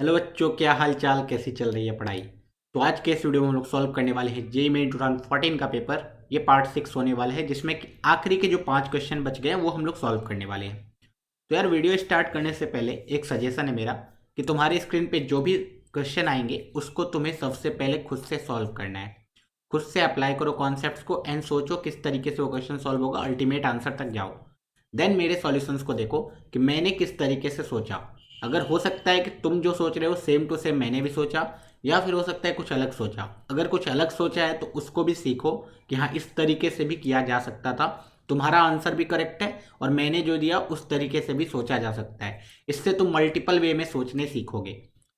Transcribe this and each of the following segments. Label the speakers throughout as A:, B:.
A: Hello बच्चों, क्या हाल चाल, कैसी चल रही है पढ़ाई। तो आज के इस वीडियो में हम लोग सॉल्व करने वाले हैं जेईई मेन 2014 का पेपर। ये पार्ट 6 होने वाला है, जिसमें कि आखिरी के जो 5 क्वेश्चन बच गए हैं वो हम लोग सॉल्व करने वाले हैं। तो यार, वीडियो स्टार्ट करने से पहले एक सजेशन है मेरा कि तुम्हारी स्क्रीन पे जो भी क्वेश्चन आएंगे उसको तुम्हें सबसे पहले खुद से सॉल्व करना है। खुद से अप्लाई करो कॉन्सेप्ट्स को एंड सोचो किस तरीके से वो क्वेश्चन सॉल्व होगा, अल्टीमेट आंसर तक जाओ। देन मेरे सॉल्यूशंस को देखो कि मैंने किस तरीके से सोचा। अगर हो सकता है कि तुम जो सोच रहे हो सेम टू सेम मैंने भी सोचा, या फिर हो सकता है कुछ अलग सोचा। अगर कुछ अलग सोचा है तो उसको भी सीखो कि हाँ, इस तरीके से भी किया जा सकता था। तुम्हारा आंसर भी करेक्ट है और मैंने जो दिया उस तरीके से भी सोचा जा सकता है। इससे तुम मल्टीपल वे में सोचने सीखोगे।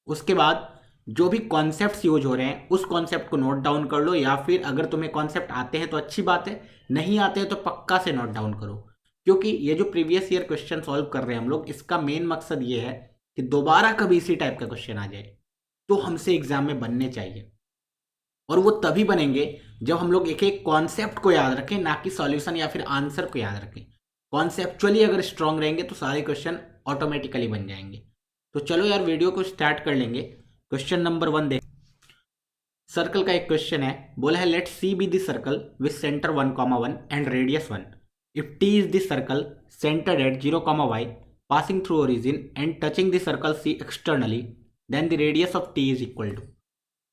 A: उसके बाद जो भी कॉन्सेप्ट्स यूज हो रहे हैं उस कॉन्सेप्ट को नोट डाउन कर लो, या फिर अगर तुम्हें कॉन्सेप्ट आते हैं तो अच्छी बात है, नहीं आते हैं तो पक्का से नोट डाउन करो। क्योंकि ये जो प्रीवियस ईयर क्वेश्चन सॉल्व कर रहे हैं हम लोग, इसका मेन मकसद ये है कि दोबारा कभी इसी टाइप का क्वेश्चन आ जाए तो हमसे एग्जाम में बनने चाहिए। और वो तभी बनेंगे जब हम लोग एक एक कॉन्सेप्ट को याद रखें, ना कि सॉल्यूशन या फिर आंसर को याद रखें। कॉन्सेप्चुअली अगर स्ट्रांग रहेंगे तो सारे क्वेश्चन ऑटोमेटिकली बन जाएंगे। तो चलो यार, वीडियो को स्टार्ट कर लेंगे। क्वेश्चन नंबर 1 देख। सर्कल का एक क्वेश्चन है, बोला है let C be the circle with centre 1, 1 and radius 1। If T is the circle centered at 0, y passing through origin and touching the circle C externally, then the radius of T is equal to।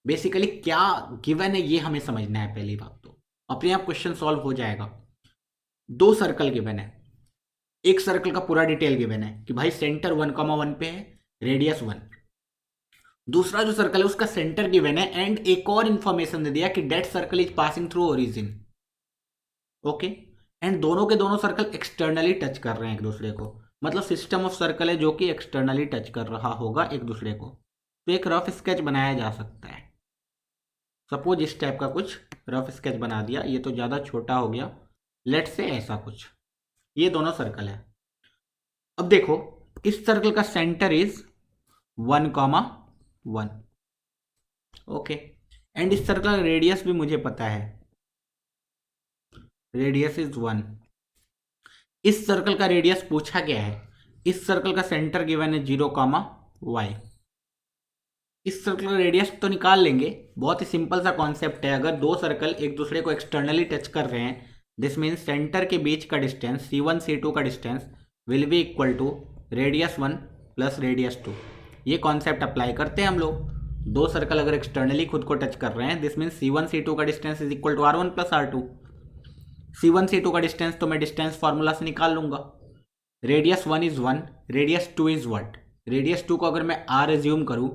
A: Basically क्या given है ये हमें समझना है। पहली बात तो अपने आप क्वेश्चन सॉल्व हो जाएगा। दो सर्कल गिवन है, एक सर्कल का पूरा डिटेल गिवन है कि भाई सेंटर 1, 1 पे है, रेडियस 1। दूसरा जो सर्कल है उसका सेंटर गिवन है एंड एक और इंफॉर्मेशन दे दिया कि that circle is passing through origin. Okay. And दोनों के दोनों सर्कल एक्सटर्नली टच कर रहे हैं एक दूसरे को। मतलब सिस्टम ऑफ सर्कल है जो कि एक्सटर्नली टच कर रहा होगा एक दूसरे को। तो एक रफ स्केच बनाया जा सकता है। सपोज इस टाइप का कुछ रफ स्केच बना दिया, ये तो ज़्यादा छोटा हो गया। लेट से ऐसा कुछ, ये दोनों सर्कल है। अब देखो, इस सर्कल का सेंटर इज 1, 1। ओके। एंड इस सर्कल का रेडियस भी मुझे पता है, रेडियस इज 1। इस सर्कल का रेडियस पूछा गया है। इस सर्कल का सेंटर गिवन है 0, y। इस सर्कल का रेडियस तो निकाल लेंगे। बहुत ही सिंपल सा कॉन्सेप्ट है। अगर दो सर्कल एक दूसरे को एक्सटर्नली टच कर रहे हैं, दिस मीन्स सेंटर के बीच का डिस्टेंस C1 C2 का distance will be equal to radius 1 plus radius 2। ये कॉन्सेप्ट अप्लाई करते हैं हम लोग। दो सर्कल अगर एक्सटर्नली खुद को टच कर रहे हैं, दिस मीन्स C1 C2 का distance is equal to R1 plus R2। C1 C2 का डिस्टेंस तो मैं डिस्टेंस फार्मूला से निकाल लूंगा। Radius 1 is 1, radius 2 is what. Radius 2 को अगर मैं R एज्यूम करूं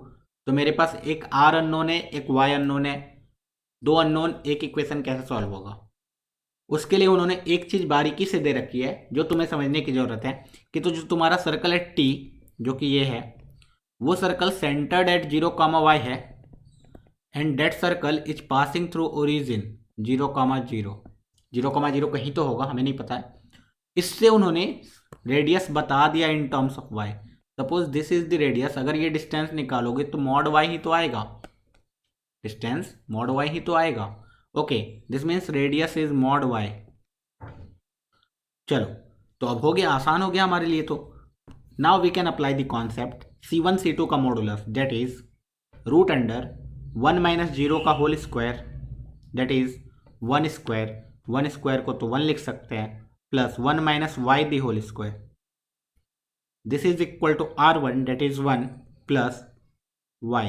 A: तो मेरे पास एक R अननोन है, एक Y अननोन है। दो अननोन, एक इक्वेशन कैसे सॉल्व होगा। उसके लिए उन्होंने एक चीज बारीकी से दे रखी है जो तुम्हें समझने की जरूरत है कि तो जो तुम्हारा सर्कल है T, जो कि ये है, वो सर्कल सेंटर्ड एट 0, y है and that circle is passing through origin 0, 0। 0, 0 कहीं तो होगा, हमें नहीं पता है। इससे उन्होंने रेडियस बता दिया in terms of y। Suppose this is the radius, अगर ये डिस्टेंस निकालोगे तो मॉड y ही तो आएगा। डिस्टेंस मॉड y ही तो आएगा। Okay, this means radius is mod y। चलो, तो अब हो गया, आसान हो गया हमारे लिए। तो now we can apply the concept C1 C2 का modulus that is root under 1 minus 0 का whole square, that is 1 square. 1 square को तो 1 लिख सकते हैं, plus 1 minus y the whole square. This is equal to R1 that is 1 plus y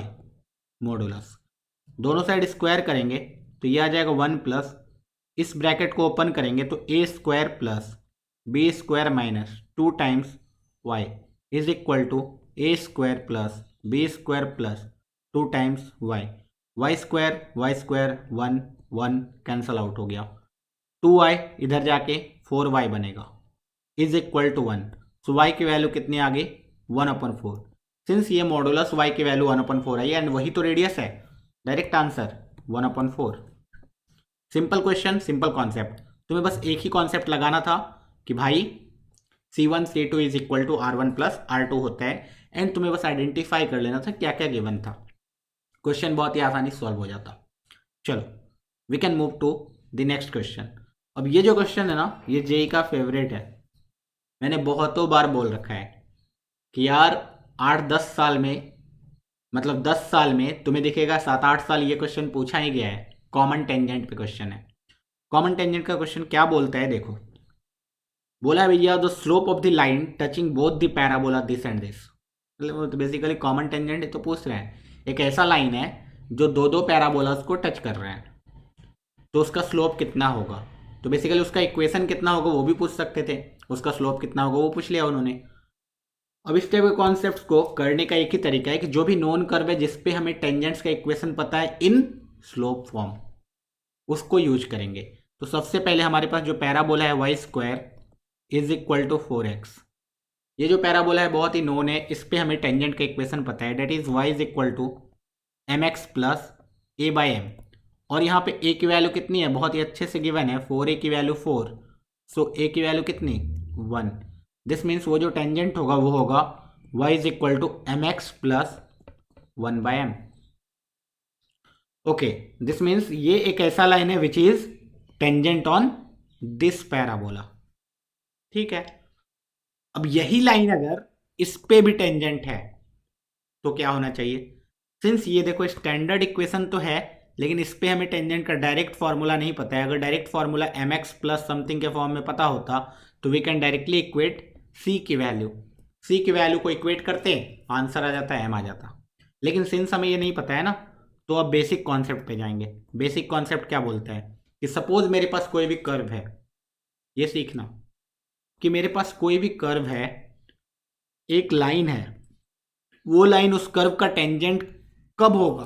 A: modulus. दोनों side square करेंगे तो ये आ जाएगा 1 प्लस, इस ब्रैकेट को ओपन करेंगे तो A square plus B square minus 2 times y is equal to A square plus B square plus 2 times y। Y square 1 1 cancel out हो गया। 2y इधर जाके 4y बनेगा is equal to 1। So y की value कितनी आ गई, 1/4। Since ये मॉडुलस y की वैल्यू 1/4 आई एंड वही तो रेडियस है, direct answer 1/4। Simple question, simple concept. तुम्हें बस एक ही कॉन्सेप्ट लगाना था कि भाई C1 C2 is equal to R1 plus R2 होता है, एंड तुम्हें बस आइडेंटिफाई कर लेना था क्या क्या गिवन था। क्वेश्चन बहुत ही आसानी से सॉल्व हो जाता। चलो, we can move to the next question. अब ये जो क्वेश्चन है ना, ये जेई का फेवरेट है। मैंने बहुतों बार बोल रखा है कि यार 8-10 साल में मतलब 10 साल में तुम्हें दिखेगा 7-8 साल ये क्वेश्चन पूछा ही गया है। कॉमन टेंजेंट पे क्वेश्चन है। कॉमन टेंजेंट का क्वेश्चन क्या बोलता है देखो, बोला है भैया the slope of the line touching both the parabola this and this. मतलब तो बेसिकली कॉमन टेंजेंट तो पूछ रहे हैं, एक ऐसा लाइन है जो दो दो पैराबोलास को टच कर रहे हैं, तो उसका स्लोप कितना होगा। तो बेसिकली उसका इक्वेशन कितना होगा वो भी पूछ सकते थे, उसका स्लोप कितना होगा वो पूछ लिया उन्होंने। अब इस टाइप के कॉन्सेप्ट्स को करने का एक ही तरीका है कि जो भी नोन कर्व है जिसपे हमें टेंजेंट्स का इक्वेशन पता है इन स्लोप फॉर्म, उसको यूज करेंगे। तो सबसे पहले हमारे पास जो पैराबोला है y square is equal to 4x। ये जो पैराबोला है बहुत ही नोन है, इस पे हमें टेंजेंट का इक्वेशन पता है, that is y is equal to m x plus a by m. और यहाँ पे a की वैल्यू कितनी है, बहुत ही अच्छे से गिवन है, 4a की वैल्यू 4, सो a की वैल्यू कितनी 1। दिस मीन्स वो जो टेंजेंट होगा वो होगा y is equal to m x plus 1 by m. Okay, this means ये एक ऐसा लाइन है which is tangent on this parabola. ठीक है, अब यही लाइन अगर इस पे भी टेंजेंट है तो क्या होना चाहिए। सिंस ये देखो स्टैंडर्ड इक्वेशन तो है, लेकिन इस पे हमें टेंजेंट का डायरेक्ट फार्मूला नहीं पता है। अगर direct formula m x plus something के फॉर्म में पता होता तो we can directly equate C की वैल्यू। सी की वैल्यू को इक्वेट करते आंसर आ जाता, एम आ जाता। लेकिन सिंस हमें ये नहीं पता है ना, तो अब बेसिक कॉन्सेप्ट पे जाएंगे। बेसिक कॉन्सेप्ट क्या बोलता है कि सपोज मेरे पास कोई भी कर्व है, ये सीखना कि मेरे पास कोई भी कर्व है, एक लाइन है, वो लाइन उस कर्व का टेंजेंट कब होगा।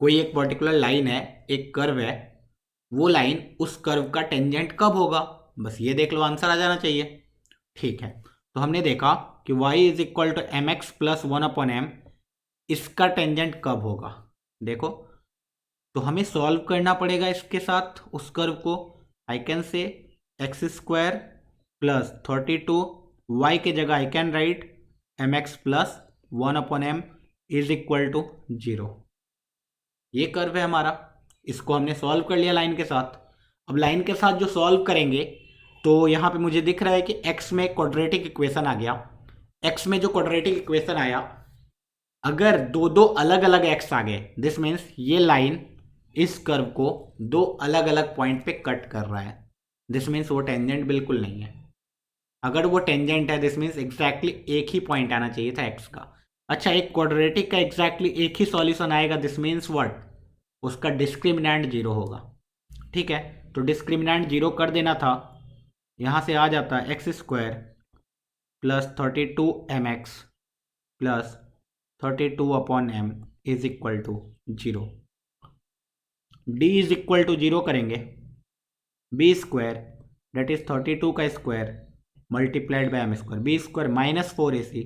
A: कोई एक पर्टिकुलर लाइन है, एक कर्व है, वो लाइन उस कर्व का टेंजेंट कब होगा, बस ये देख लो आंसर आ जाना चाहिए। ठीक है, तो हमने देखा कि y is equal to m x plus 1/m, इसका टेंजेंट कब होगा। देखो, तो हमें सॉल्व करना पड़ेगा इसके साथ उस कर्व को। I can say x square plus 32, y के जगह I can write m x plus 1/m is equal to 0। ये कर्व है हमारा, इसको हमने सॉल्व कर लिया लाइन के साथ। अब लाइन के साथ जो सॉल्व करेंगे तो यहाँ पे मुझे दिख रहा है कि x में क्वाड्रेटिक इक्वेशन आ गया। x में जो क्वाड्रेटिक इक्वेशन आया, अगर दो दो अलग अलग x आ गए, दिस मीन्स ये लाइन इस कर्व को दो अलग अलग पॉइंट पे कट कर रहा है। दिस मीन्स वो टेंजेंट बिल्कुल नहीं है। अगर वो टेंजेंट है दिस मीन्स एग्जैक्टली एक ही पॉइंट आना चाहिए था x का। अच्छा, एक क्वाड्रेटिक का एग्जैक्टली एक ही सॉल्यूशन आएगा, दिस मीन्स व्हाट, उसका डिस्क्रिमिनेंट 0 होगा। ठीक है, तो डिस्क्रिमिनेंट 0 कर देना था, यहाँ से आ जाता x square plus 32mx plus 32/m is equal to 0। D is equal to 0 करेंगे, बी स्क्वायर डेट इज 32 का square multiplied by m square, B square minus 4ac,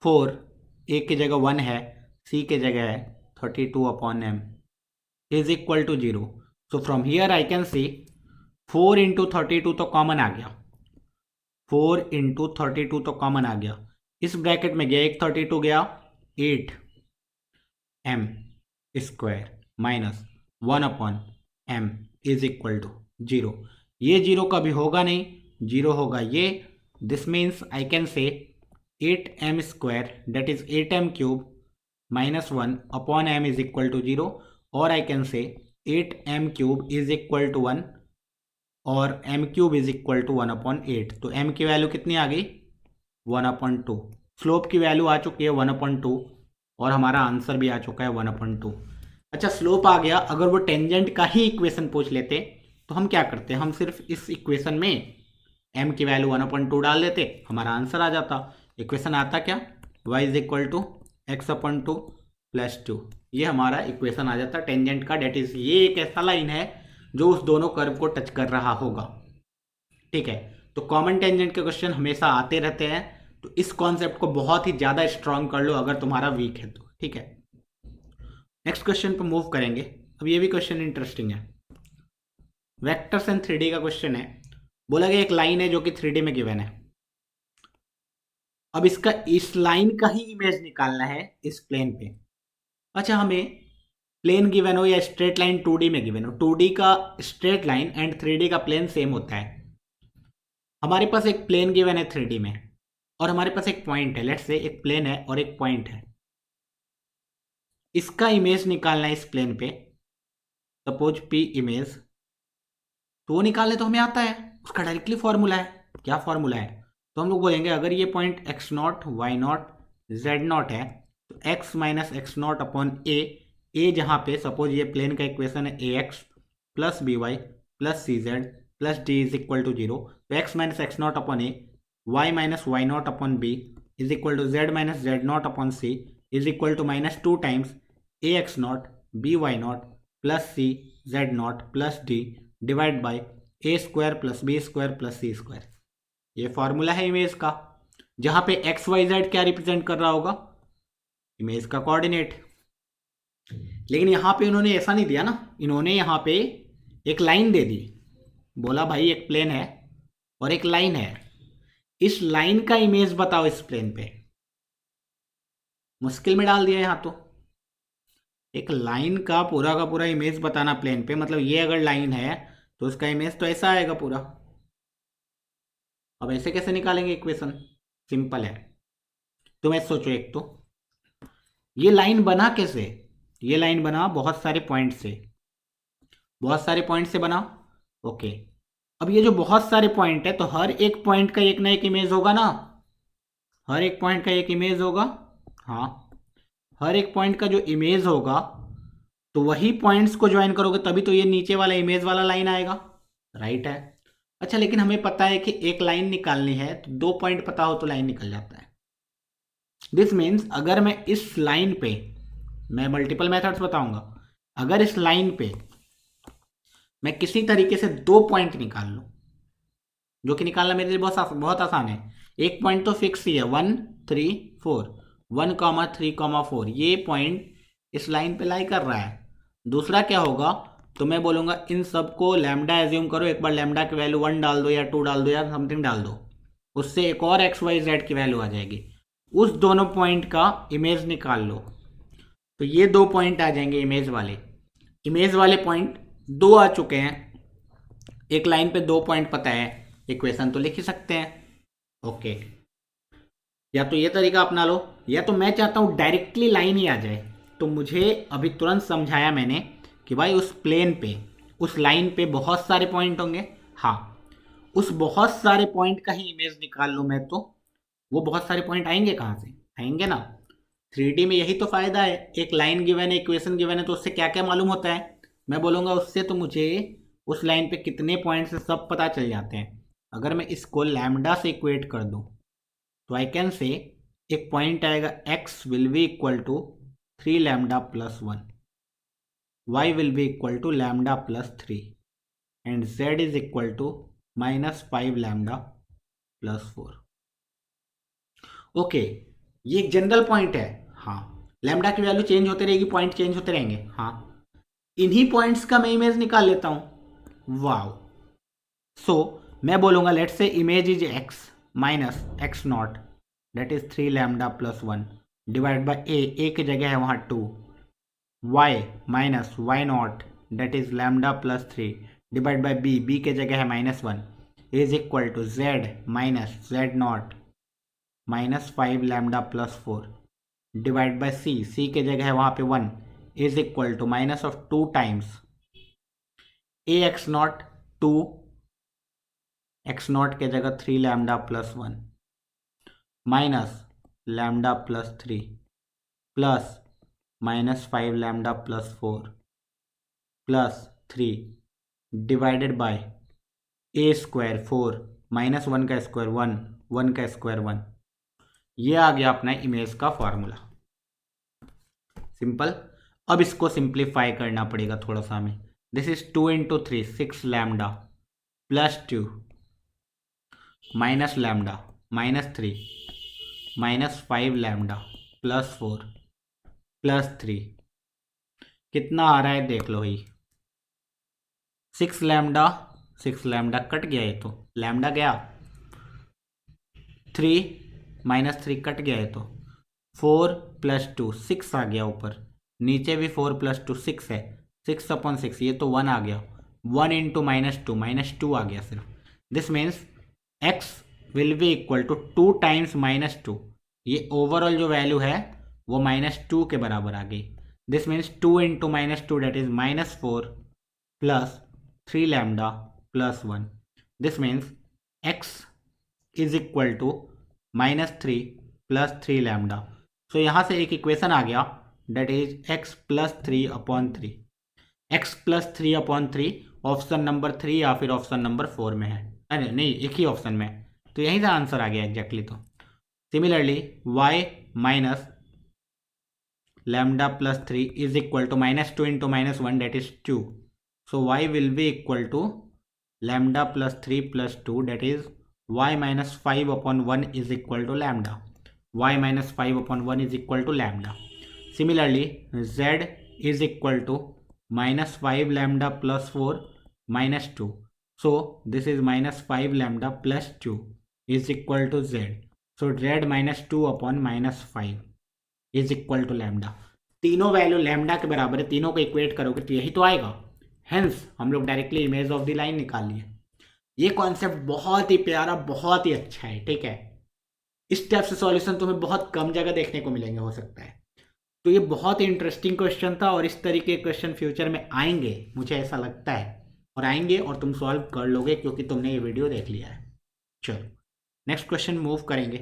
A: 4 A की जगह 1 है, सी की जगह है 32/m is equal to 0। So from here I can see 4 into 32 तो common आ गया, 4 इंटू 32 तो कॉमन आ गया, इस ब्रैकेट में गया एक 32 गया 8m square minus 1/m is equal to 0। ये 0 कभी होगा नहीं, 0 होगा ये। This means I can say 8m square that is 8m cube minus 1/m is equal to 0, और आई can say 8m cube is equal to 1 और m cube is equal to 1/8। तो m की वैल्यू कितनी आ गई 1/2। स्लोप की value आ चुकी है 1/2 और हमारा आंसर भी आ चुका है 1/2। अच्छा, स्लोप आ गया, अगर वो टेंजेंट का ही इक्वेशन पूछ लेते तो हम क्या करते, हम सिर्फ इस इक्वेशन में m की वैल्यू 1/2 डाल देते, हमारा आंसर आ जाता। इक्वेशन आता क्या, y is equal to x/2 plus 2, ये हमारा इक्वेशन आ जाता टेंजेंट का। डेट इज ये एक ऐसा लाइन है जो उस दोनों कर्व को टच कर रहा होगा। ठीक है, तो कॉमन टेंजेंट के क्वेश्चन हमेशा आते रहते हैं, तो इस कॉन्सेप्ट को बहुत ही ज़्यादा स्ट्रांग कर लो अगर तुम्हारा वीक है तो। ठीक है, नेक्स्ट क्वेश्चन पर मूव करेंगे। अब ये भी क्वेश्चन इंटरेस्टिंग है, वेक्टर्स एंड 3D का क्वेश्चन है। बोला गया एक लाइन है जो कि 3D में गिवन है। अब इसका इस लाइन का ही इमेज निकालना है इस प्लेन पे। अच्छा, हमें प्लेन गिवन हो या स्ट्रेट लाइन 2D में गिवन हो, 2D का स्ट्रेट लाइन एंड 3D का प्लेन सेम होता है। हमारे पास एक प्लेन गिवन है 3D में, और हमारे पास एक पॉइंट है, लेट्स से एक प्लेन है और एक पॉइंट है, इसका इमेज निकालना है इस प्लेन पे, सपोज पी इमेज, तो वो निकालने तो हमें आता है, उसका डायरेक्टली फॉर्मूला है। क्या फॉर्मूला है? तो हम लोग बोलेंगे अगर ये point X naught Y naught Z naught है तो X minus X naught upon A जहाँ पे सपोज ये प्लेन का इक्वेशन है A X plus B Y plus C Z plus D is equal to zero, तो X minus X naught upon A Y minus Y naught upon B is equal to Z minus Z naught upon C is equal to minus two times A x naught b y naught plus C z naught plus d divide by a square plus B square plus c square. ये formula है image का, जहां पे x y z क्या represent कर रहा होगा? Image का कोऑर्डिनेट। लेकिन यहां पे उन्होंने ऐसा नहीं दिया ना, इन्होंने यहां पे एक लाइन दे दी, बोला भाई एक प्लेन है और एक लाइन है, इस लाइन का इमेज बताओ इस प्लेन पे। मुश्किल में डाल दिया यहां तो, एक लाइन का पूरा इमेज बताना प्लेन पे, मतलब ये अगर लाइन है तो उसका इमेज तो ऐसा आएगा पूरा। अब ऐसे कैसे निकालेंगे इक्वेशन? सिंपल है, तो मैं सोचो, एक तो ये लाइन बना कैसे? ये लाइन बना बहुत सारे पॉइंट से, बहुत सारे पॉइंट से बना। ओके, अब ये जो बहुत सारे पॉइंट है तो हर एक पॉइंट का एक ना एक इमेज होगा ना, हर एक पॉइंट का एक इमेज होगा। हाँ, हर एक पॉइंट का जो इमेज होगा तो वही पॉइंट्स को ज्वाइन करोगे तभी तो ये नीचे वाला इमेज वाला लाइन आएगा, राइट है। अच्छा, लेकिन हमें पता है कि एक लाइन निकालनी है तो दो पॉइंट पता हो तो लाइन निकल जाता है। दिस मीन्स अगर मैं इस लाइन पे, मैं मल्टीपल मेथड्स बताऊंगा, अगर इस लाइन पे मैं किसी तरीके से दो पॉइंट निकाल लूं, जो कि निकालना मेरे लिए बहुत आसान है। एक पॉइंट तो फिक्स ही है 1 3 4, 1,3,4, ये पॉइंट इस लाइन पे लाई कर रहा है। दूसरा क्या होगा, तो मैं बोलूंगा इन सबको लैम्डा एज्यूम करो, एक बार लैम्डा की वैल्यू 1 डाल दो या 2 डाल दो या समथिंग डाल दो, उससे एक और एक्स वाई जेड की वैल्यू आ जाएगी, उस दोनों पॉइंट का इमेज निकाल लो। तो ये दो पॉइंट आ जाएंगे इमेज वाले पॉइंट दो आ चुके हैं, एक लाइन पे दो पॉइंट पता है, इक्वेशन तो लिख ही सकते हैं। ओके, या तो ये तरीका अपना लो, या तो मैं चाहता हूं डायरेक्टली लाइन ही आ जाए, तो मुझे अभी तुरंत समझाया मैंने कि भाई उस प्लेन पे, उस लाइन पे बहुत सारे पॉइंट होंगे। हाँ, उस बहुत सारे पॉइंट का ही इमेज निकाल लूँ मैं, तो वो बहुत सारे पॉइंट आएंगे कहाँ से? आएंगे ना 3D में, यही तो फायदा है। एक लाइन गिवन है, इक्वेशन गिवन है, तो उससे क्या क्या मालूम होता है? मैं बोलूँगा उससे तो मुझे उस लाइन पे कितने पॉइंट्स है सब पता चल जाते हैं। अगर मैं इसको लैम्डा से इक्वेट कर दूँ तो आई कैन से एक पॉइंट आएगा x will be equal to 3 lambda plus 1, y will be equal to lambda plus 3 and z is equal to minus 5 lambda plus 4। Okay, ये एक जनरल पॉइंट है। हाँ, लैम्डा की वैल्यू चेंज होते रहेगी, पॉइंट चेंज होते रहेंगे। हाँ, इन्हीं पॉइंट्स का मैं इमेज निकाल लेता हूं। वाओ, सो मैं बोलूंगा let's say image is x minus X naught that is 3 lambda plus 1 divide by A की जगह है वहां 2, y minus Y naught that is lambda plus 3 divide by B के जगह है minus 1 is equal to z minus Z naught minus 5 lambda plus 4 divide by C के जगह है वहां पे 1 is equal to minus of 2 times A x not 2 x not के जगह 3 lambda plus 1 minus lambda plus 3 plus minus 5 lambda plus 4 plus 3 divided by A square 4 minus 1 का square 1, 1 का square 1। ये आ गया अपना इमेज का फॉर्मूला, सिंपल। अब इसको सिंप्लीफाई करना पड़ेगा थोड़ा सा हमें। This is 2 into 3 6 lambda plus 2 minus lambda minus 3 minus 5 lambda plus 4 plus 3, कितना आ रहा है देख लो भाई, 6 लैम्डा कट गया, ये तो लैम्डा गया, 3 माइनस 3 कट गया, है तो 4 प्लस 2 6 आ गया ऊपर, नीचे भी 4 प्लस 2 6 है, 6 अपॉन 6 ये तो 1 आ गया, 1 इंटू माइनस 2 आ गया सिर्फ। This means x will be equal to 2 times -2। ये ओवरऑल जो वैल्यू है वो -2 के बराबर आ गई। This means 2 into -2 that is -4 plus 3 lambda plus 1। This means x is equal to -3 plus 3 lambda. So यहाँ से एक इक्वेशन आ गया that is x plus 3/3। x plus 3/3 option number 3 या फिर ऑप्शन नंबर 4 में है। अरे नहीं, एक ही ऑप्शन में, तो यहीं से आंसर आ गया एग्जैक्टली। तो similarly y minus lambda plus 3 is equal to -2 into -1 that is 2। So y will be equal to lambda plus 3 plus 2 that is y minus 5/1 is equal to lambda. y minus 5/1 is equal to lambda. Similarly z is equal to -5 lambda plus 4 -2। So this is -5 lambda plus 2 is equal to z. So z -2/-5 is equal to lambda। तीनों value lambda के बराबर है, तीनों को equate करोगे तो यही तो आएगा। हेंस हम लोग directly image of the line निकाल लिए। ये कॉन्सेप्ट बहुत ही प्यारा, बहुत ही अच्छा है, ठीक है। इस टाइप से सॉल्यूशन तुम्हें बहुत कम जगह देखने को मिलेंगे, हो सकता है। तो ये बहुत ही इंटरेस्टिंग क्वेश्चन था और इस तरीके के क्वेश्चन फ्यूचर में आएंगे, मुझे ऐसा लगता है, और आएंगे और तुम सॉल्व कर लोगे क्योंकि तुमने ये वीडियो देख लिया है। चलो नेक्स्ट क्वेश्चन मूव करेंगे।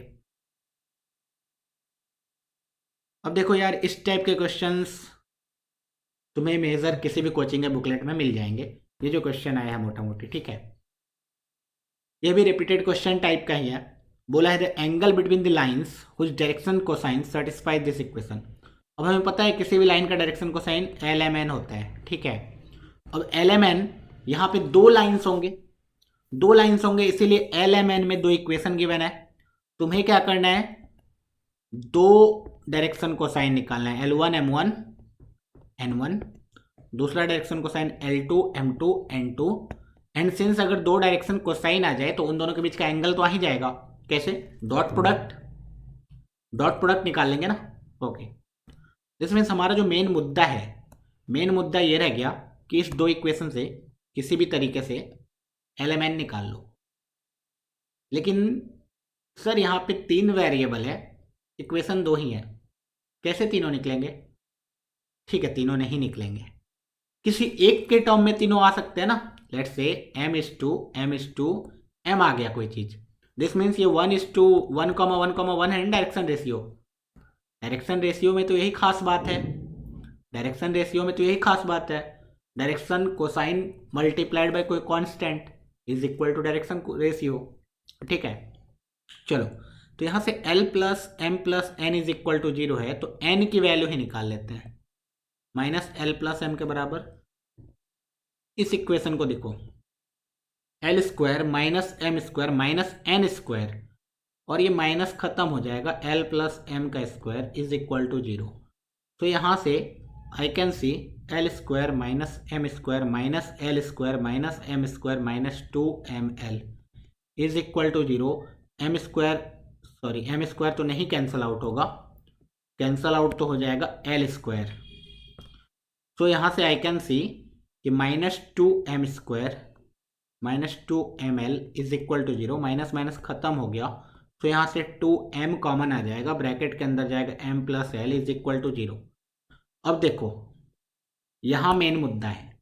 A: अब देखो यार, इस टाइप के क्वेश्चंस तुम्हें मेजर किसी भी कोचिंग के बुकलेट में मिल जाएंगे। ये जो क्वेश्चन आया है मोटा मोटी, ठीक है, ये भी रिपीटेड क्वेश्चन टाइप का ही है। बोला है the angle between the lines whose direction cosine satisfy this equation. अब हमें पता है किसी भी लाइन का डायरेक्शन कोसाइन LMN होता है, ठीक है। अब LMN यहाँ पे दो लाइंस होंगे, इसीलिए LMN में दो इक्वेशन गिवन है। तुम्हें क्या करना है, दो डायरेक्शन को साइन निकालना है, L1 M1 N1, दूसरा डायरेक्शन को sign L2 M2 N2। And since अगर दो डायरेक्शन को साइन आ जाए तो उन दोनों के बीच का एंगल तो आ ही जाएगा। कैसे? डॉट प्रोडक्ट निकाल लेंगे ना। ओके, दिस मीन्स हमारा जो मेन मुद्दा ये रह गया कि इस दो इक्वेशन से किसी भी तरीके से LMN निकाल लो। लेकिन सर यहाँ पे 3 वेरिएबल है, इक्वेशन 2 ही है, कैसे तीनों निकलेंगे? ठीक है, तीनों नहीं निकलेंगे, किसी एक के टर्म में तीनों आ सकते हैं ना। लेट्स से m:2 m आ गया कोई चीज। दिस मीन्स ये 1:1,1,1 है डायरेक्शन रेशियो में तो यही खास बात है। डायरेक्शन कोसाइन मल्टीप्लाइड बाय कोई constant is equal to direction ratio, ठीक है। चलो, तो यहां से L plus M plus N is equal to 0 है, तो N की वैल्यू ही निकाल लेते हैं, -L प्लस M के बराबर। इस इक्वेशन को देखो, L square -M square -N square, और ये माइनस खत्म हो जाएगा, L प्लस M का स्क्वायर इज इक्वल टू 0। तो यहां से I can see L square -M square -L square -M square -2ML is equal to 0। M square तो नहीं कैंसल आउट होगा, कैंसल आउट तो हो जाएगा L स्क्वायर। तो यहाँ से आई कैन सी कि -2M square -2ML is equal to 0, minus minus खत्म हो गया। तो यहाँ से 2M कॉमन आ जाएगा, ब्रैकेट के अंदर जाएगा M plus L is equal to 0। अब देखो, यहाँ मेन मुद्दा है,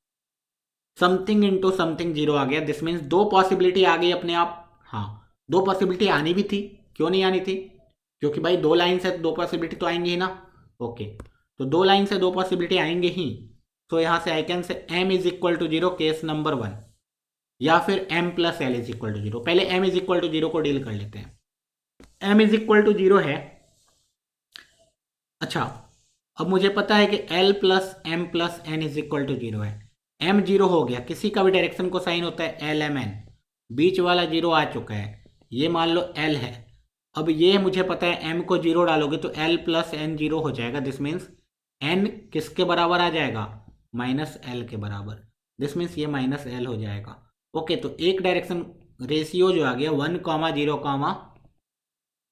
A: समथिंग इंटू समथिंग 0 आ गया। दिस मीन्स दो पॉसिबिलिटी आ गई अपने आप। हाँ, दो पॉसिबिलिटी आनी भी थी, क्यों नहीं आनी थी? क्योंकि भाई दो लाइन से दो पॉसिबिलिटी तो आएंगी ही ना। ओके, तो दो लाइन से दो पॉसिबिलिटी आएंगे ही। तो यहाँ से I can say M is equal to 0 case number 1, या फिर M plus L is equal to 0। पहले M इज इक्वल टू 0 को डील कर लेते हैं। M इज इक्वल टू 0 है। अच्छा, अब मुझे पता है कि L plus M plus N is equal to 0 है। M 0 हो गया, किसी का भी डायरेक्शन को साइन होता है LMN, बीच वाला 0 आ चुका है, ये मान लो L है। अब ये मुझे पता है M को 0 डालोगे तो L प्लस N 0 हो जाएगा। दिस मीन्स N किसके बराबर आ जाएगा? -L के बराबर। दिस मीन्स ये -L हो जाएगा। ओके, तो एक डायरेक्शन रेशियो जो आ गया 1,0,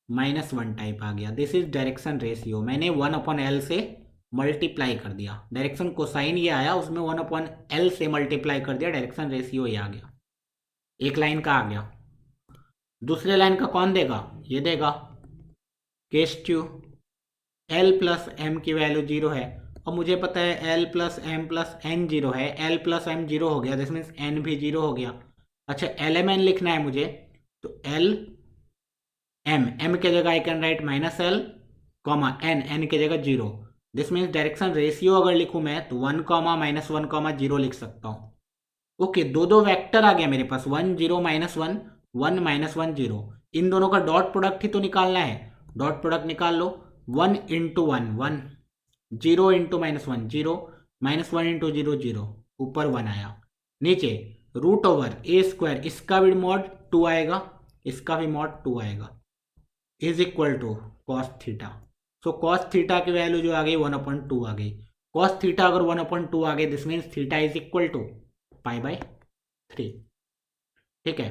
A: -1 टाइप आ गया। दिस इज डायरेक्शन रेशियो, मैंने 1/L से मल्टीप्लाई कर दिया। डायरेक्शन कोसाइन ये आया, उसमें 1/L से मल्टीप्लाई कर दिया, डायरेक्शन रेशियो ये आ गया, एक लाइन का आ गया। दूसरे लाइन का कौन देगा, ये देगा। Case two, L plus M की वैल्यू 0 है और मुझे पता है L plus M plus N 0 है, एल प्लस एम 0 हो गया, दिस मीन्स एन भी 0 हो गया। अच्छा एल एम एन लिखना है मुझे, तो एल एम, एम के जगह I can write minus L comma N, N के जगह 0। दिस मीन्स डायरेक्शन रेशियो अगर लिखूं मैं तो 1 कॉमा माइनस 1 कॉमा 0 लिख सकता हूं। ओके, दो दो वेक्टर आ गया मेरे पास, 1 0 माइनस 1, 1 माइनस 1 0। इन दोनों का डॉट प्रोडक्ट ही तो निकालना है, डॉट प्रोडक्ट निकाल लो। 1 into 1 1, 0 into minus 1 0, minus 1 into 0 0, ऊपर 1 आया। नीचे रूट ओवर ए स्क्वायर, इसका भी मॉड 2 आएगा, इसका भी मॉड 2 आएगा, is equal to cos theta. So cos theta की वैल्यू जो आ गई 1/2 आ गई। कॉस थीटा अगर 1/2 आ गई, this means theta is equal to π/3। ठीक है,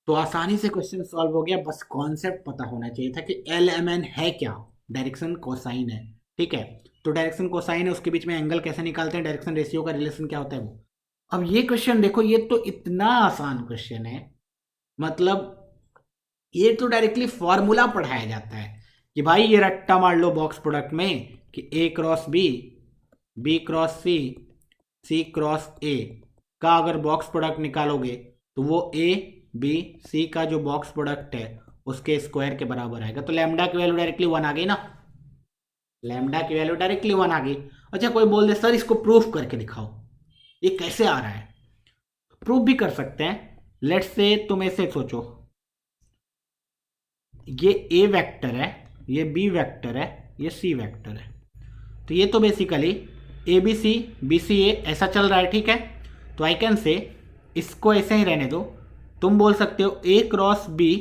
A: तो आसानी से क्वेश्चन सॉल्व हो गया, बस कॉन्सेप्ट पता होना चाहिए था कि एल एम एन है क्या, डायरेक्शन कोसाइन है। ठीक है, तो डायरेक्शन कोसाइन है, उसके बीच में एंगल कैसे निकालते हैं, डायरेक्शन रेशियो का रिलेशन क्या होता है वो। अब ये क्वेश्चन देखो, ये तो इतना आसान क्वेश्चन है, मतलब ये तो डायरेक्टली फॉर्मूला पढ़ाया जाता है कि भाई ये रट्टा मार लो बॉक्स प्रोडक्ट में कि A cross B cross C cross A का अगर बॉक्स प्रोडक्ट निकालोगे तो वो ए बी सी का जो बॉक्स प्रोडक्ट है उसके स्क्वायर के बराबर आएगा। तो लैम्डा की वैल्यू डायरेक्टली 1 आ गई ना, लैम्डा की वैल्यू डायरेक्टली 1 आ गई। अच्छा कोई बोल दे सर इसको प्रूफ करके दिखाओ, ये कैसे आ रहा है, प्रूफ भी कर सकते हैं। लेट्स से तुम ऐसे सोचो, ये ए वेक्टर है, ये बी वेक्टर है, ये सी वेक्टर है, तो ये तो बेसिकली ए बी सी ए ऐसा चल रहा है। ठीक है, तो आई कैन से इसको ऐसे ही रहने दो, तुम बोल सकते हो A cross B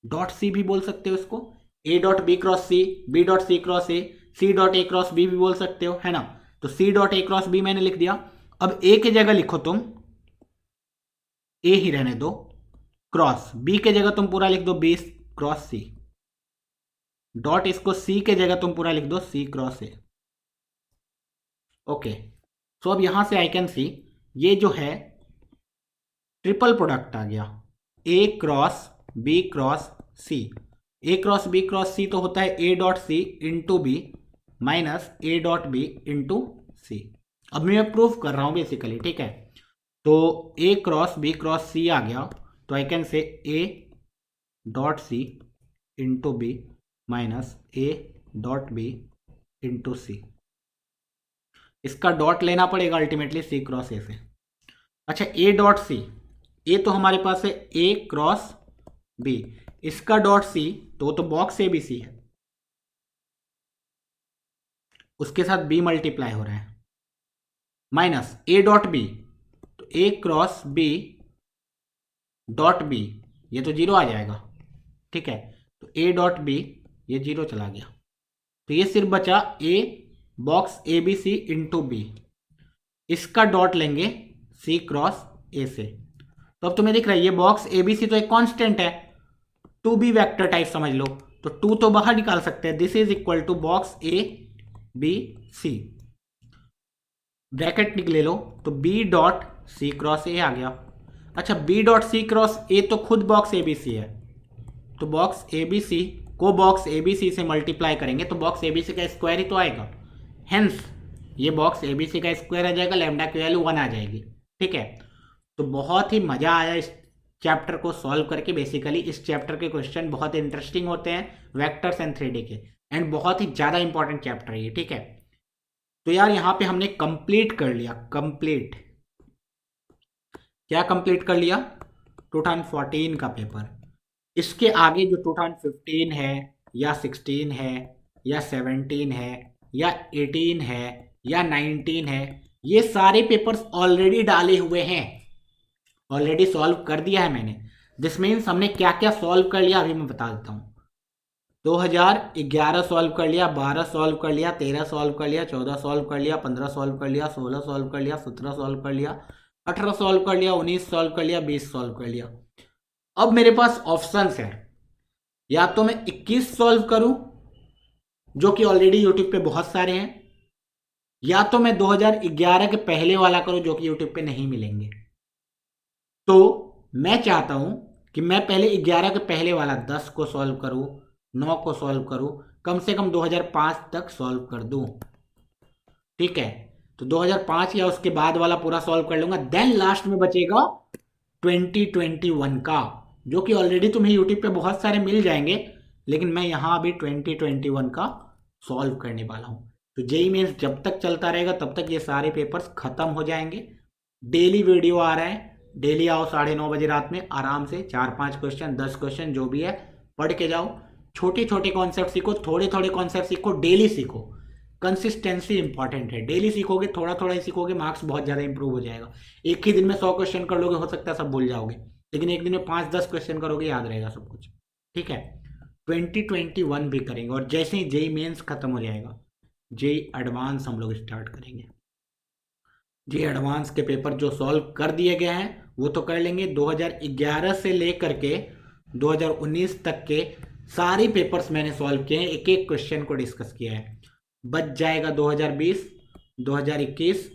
A: dot C भी बोल सकते हो इसको, A dot B cross C, B dot C cross A, C dot A cross B भी बोल सकते हो, है ना। तो C dot A cross B मैंने लिख दिया। अब ए की जगह लिखो तुम, ए ही रहने दो, क्रॉस बी के जगह तुम पूरा लिख दो बी क्रॉस सी, डॉट इसको सी के जगह तुम पूरा लिख दो सी क्रॉस ए। ओके, सो अब यहां से आई कैन सी ये जो है ट्रिपल प्रोडक्ट आ गया, A cross B cross C. A cross B cross C तो होता है A dot C into B minus A dot B into C. अब मैं प्रूफ कर रहा हूं बेसिकली। ठीक है, तो A cross B cross C आ गया, तो I can say A dot C into B minus A dot B into C. इसका डॉट लेना पड़ेगा अल्टीमेटली सी क्रॉस ए से। अच्छा ए डॉट सी, ए तो हमारे पास है ए क्रॉस बी, इसका डॉट सी तो बॉक्स ए बी सी है, उसके साथ बी मल्टीप्लाई हो रहा है, माइनस ए डॉट बी, तो A cross B dot B, ये तो 0 आ जाएगा। ठीक है, तो ए डॉट बी ये 0 चला गया, तो ये सिर्फ बचा a box A B C into B, इसका डॉट लेंगे सी क्रॉस ए से। तो अब तुम्हें दिख रहा है ये बॉक्स ए बी सी तो एक कांस्टेंट है, 2b वेक्टर टाइप समझ लो, तो 2 तो बाहर निकाल सकते हैं, this is equal to box A B C, bracket निकले लो, तो b dot C cross A आ गया। अच्छा b dot C cross A तो खुद बॉक्स ए बी सी है, तो बॉक्स ए बी सी को बॉक्स ए बी सी से मल्टीप्लाई करेंगे तो बॉक्स ए बी सी का स्क्वायर ही तो आएगा, हेंस ये बॉक्स ए बी सी का स्क्वायर आ जाएगा, लैम्डा की वैल्यू 1 आ जाएगी। ठीक है, तो बहुत ही मजा आया इस चैप्टर को सॉल्व करके। बेसिकली इस चैप्टर के क्वेश्चन बहुत इंटरेस्टिंग होते हैं, वेक्टर्स एंड 3D के, एंड बहुत ही ज़्यादा इंपॉर्टेंट चैप्टर है ये। ठीक है, तो यार यहाँ पे हमने कंप्लीट कर लिया, कंप्लीट क्या कंप्लीट कर लिया, 2014 का पेपर। इसके आगे जो 2015 है या 16 है या 17 है या 18 है या 19 है, ये सारे पेपर्स ऑलरेडी डाले हुए हैं, ऑलरेडी सॉल्व कर दिया है मैंने। दिस मीन्स हमने क्या क्या सॉल्व कर लिया अभी मैं बता देता हूँ। 2011 सॉल्व कर लिया, 12 सॉल्व कर लिया, 13 सॉल्व कर लिया, 14 सॉल्व कर लिया, 15 सॉल्व कर लिया, 16 सॉल्व कर लिया, 17 सॉल्व कर लिया, 18 सॉल्व कर लिया, 19 सॉल्व कर लिया, 20 सॉल्व कर लिया। अब मेरे पास ऑप्शंस है, या तो मैं 21 सॉल्व करूं जो कि ऑलरेडी यूट्यूब पे बहुत सारे हैं, या तो मैं 2011 के पहले वाला करूं जो कि यूट्यूब पे नहीं मिलेंगे। तो मैं चाहता हूं कि मैं पहले 11 के पहले वाला 10 को सॉल्व करूं, 9 को सॉल्व करूं, कम से कम 2005 तक सॉल्व कर दूं। ठीक है, तो 2005 या उसके बाद वाला पूरा सॉल्व कर लूंगा। देन लास्ट में बचेगा 2021 का, जो कि ऑलरेडी तुम्हें यूट्यूब पे बहुत सारे मिल जाएंगे, लेकिन मैं यहां अभी 2021 का सॉल्व करने वाला हूं। तो जेई मेंस जब तक चलता रहेगा तब तक ये सारे पेपर्स खत्म हो जाएंगे। डेली वीडियो आ रहा है, डेली आओ 9:30 बजे रात में, आराम से 4-5 क्वेश्चन 10 क्वेश्चन जो भी है पढ़ के जाओ। छोटे छोटे कॉन्सेप्ट सीखो, थोड़े थोड़े कॉन्सेप्ट सीखो, डेली सीखो। कंसिस्टेंसी इंपॉर्टेंट है, डेली सीखोगे, थोड़ा थोड़ा ही सीखोगे, मार्क्स बहुत ज़्यादा इंप्रूव हो जाएगा। एक ही दिन में 100 क्वेश्चन कर लोगे, हो सकता है सब भूल जाओगे, लेकिन एक दिन में 5-10 क्वेश्चन करोगे, याद रहेगा सब कुछ। ठीक है, 2021 भी करेंगे, और जैसे ही जेई मेंस खत्म हो जाएगा, जेई एडवांस हम लोग स्टार्ट करेंगे। जेई एडवांस के पेपर जो सॉल्व कर दिए गए हैं वो तो कर लेंगे। 2011 से लेकर के 2019 तक के सारे पेपर्स मैंने सॉल्व किए हैं, एक एक क्वेश्चन को डिस्कस किया है। बच जाएगा 2020, 2021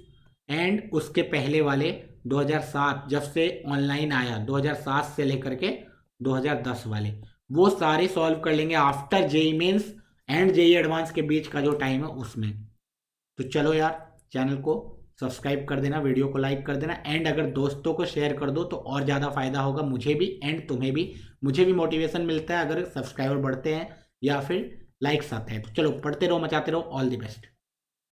A: एंड उसके पहले वाले 2007, जब से ऑनलाइन आया 2007 से लेकर के 2010 वाले, वो सारे सॉल्व कर लेंगे after JEE Mains and JEE advance के बीच का जो टाइम है उसमें। तो चलो यार, चैनल को सब्सक्राइब कर देना, वीडियो को लाइक कर देना, एंड अगर दोस्तों को शेयर कर दो तो और ज़्यादा फायदा होगा मुझे भी एंड तुम्हें भी। मुझे भी मोटिवेशन मिलता है अगर सब्सक्राइबर बढ़ते हैं या फिर लाइक्स आते हैं। तो चलो, पढ़ते रहो, मचाते रहो, ऑल द बेस्ट।